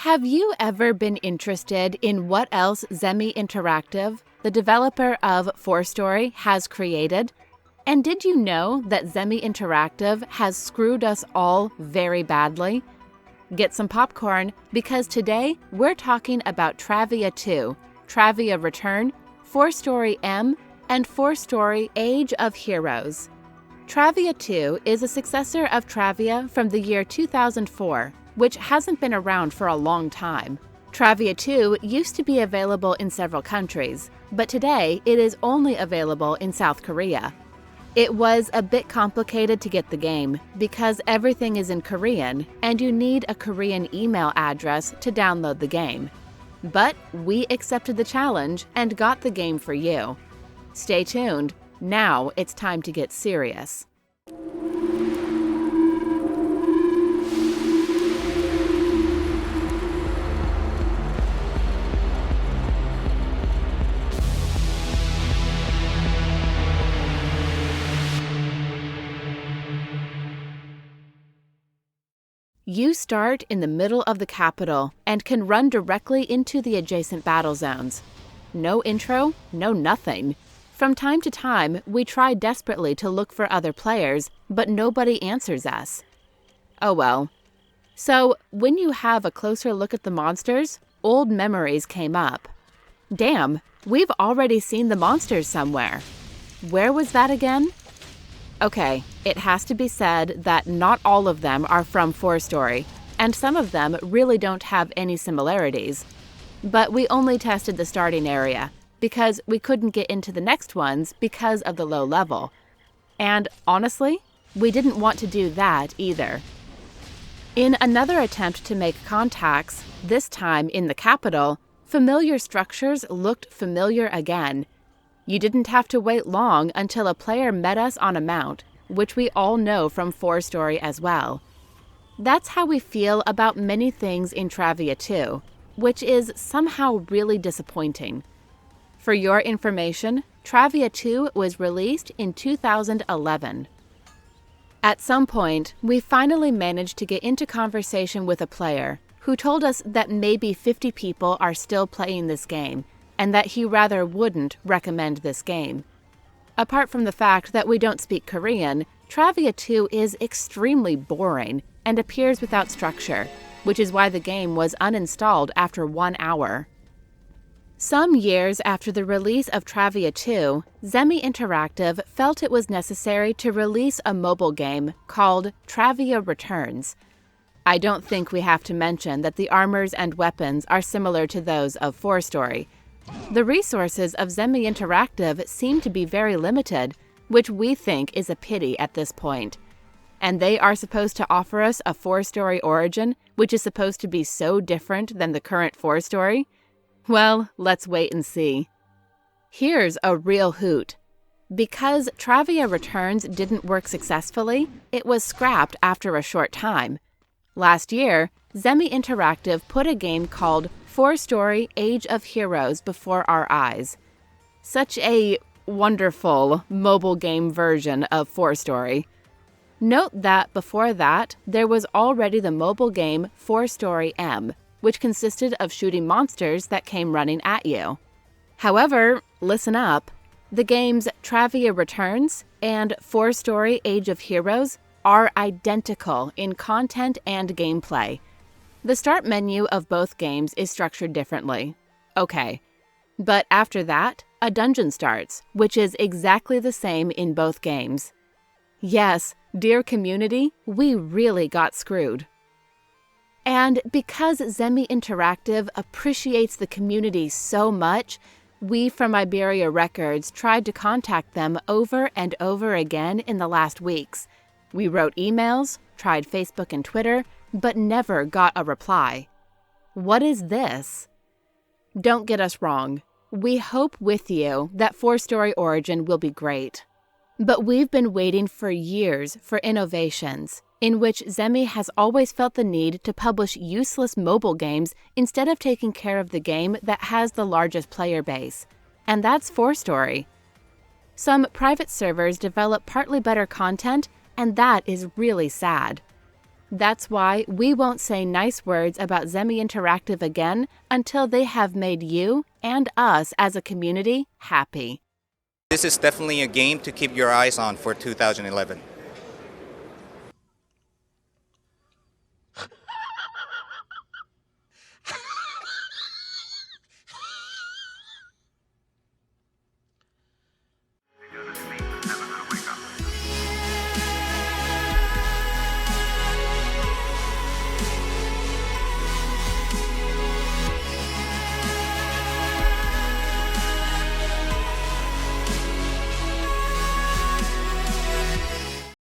Have you ever been interested in what else ZEMI Interactive, the developer of 4Story, has created? And did you know that ZEMI Interactive has screwed us all very badly? Get some popcorn, because today we're talking about Travia2, Travia Return, 4Story M, and 4Story Age of Heroes. Travia2 is a successor of Travia from the year 2004, which hasn't been around for a long time. Travia2 used to be available in several countries, but today it is only available in South Korea. It was a bit complicated to get the game because everything is in Korean and you need a Korean email address to download the game. But we accepted the challenge and got the game for you. Stay tuned, now it's time to get serious. You start in the middle of the capital and can run directly into the adjacent battle zones. No intro, no nothing. From time to time, we try desperately to look for other players, but nobody answers us. Oh well. So, when you have a closer look at the monsters, old memories came up. Damn, we've already seen the monsters somewhere. Where was that again? Okay, it has to be said that not all of them are from 4Story, and some of them really don't have any similarities. But we only tested the starting area, because we couldn't get into the next ones because of the low level. And honestly, we didn't want to do that either. In another attempt to make contacts, this time in the capital, familiar structures looked familiar again. You didn't have to wait long until a player met us on a mount, which we all know from 4Story as well. That's how we feel about many things in Travia2, which is somehow really disappointing. For your information, Travia2 was released in 2011. At some point, we finally managed to get into conversation with a player who told us that maybe 50 people are still playing this game, and that he rather wouldn't recommend this game. Apart from the fact that we don't speak Korean, Travia2 is extremely boring and appears without structure, which is why the game was uninstalled after 1 hour. Some years after the release of Travia2, ZEMI Interactive felt it was necessary to release a mobile game called Travia Returns. I don't think we have to mention that the armors and weapons are similar to those of 4Story. The resources of ZEMI Interactive seem to be very limited, which we think is a pity at this point. And they are supposed to offer us a 4Story origin, which is supposed to be so different than the current 4Story? Well, let's wait and see. Here's a real hoot. Because Travia Returns didn't work successfully, it was scrapped after a short time. Last year, ZEMI Interactive put a game called 4Story Age of Heroes before our eyes. Such a wonderful mobile game version of 4Story. Note that before that, there was already the mobile game 4Story M, which consisted of shooting monsters that came running at you. However, listen up, the games Travia Returns and 4Story Age of Heroes are identical in content and gameplay. The start menu of both games is structured differently. Okay. But after that, a dungeon starts, which is exactly the same in both games. Yes, dear community, we really got screwed. And because ZEMI Interactive appreciates the community so much, we from Iberia Records tried to contact them over and over again in the last weeks. We wrote emails, tried Facebook and Twitter, but never got a reply. What is this? Don't get us wrong. We hope with you that 4Story Origin will be great. But we've been waiting for years for innovations, in which ZEMI has always felt the need to publish useless mobile games instead of taking care of the game that has the largest player base. And that's 4Story. Some private servers develop partly better content, and that is really sad. That's why we won't say nice words about ZEMI Interactive again until they have made you and us as a community happy. This is definitely a game to keep your eyes on for 2011.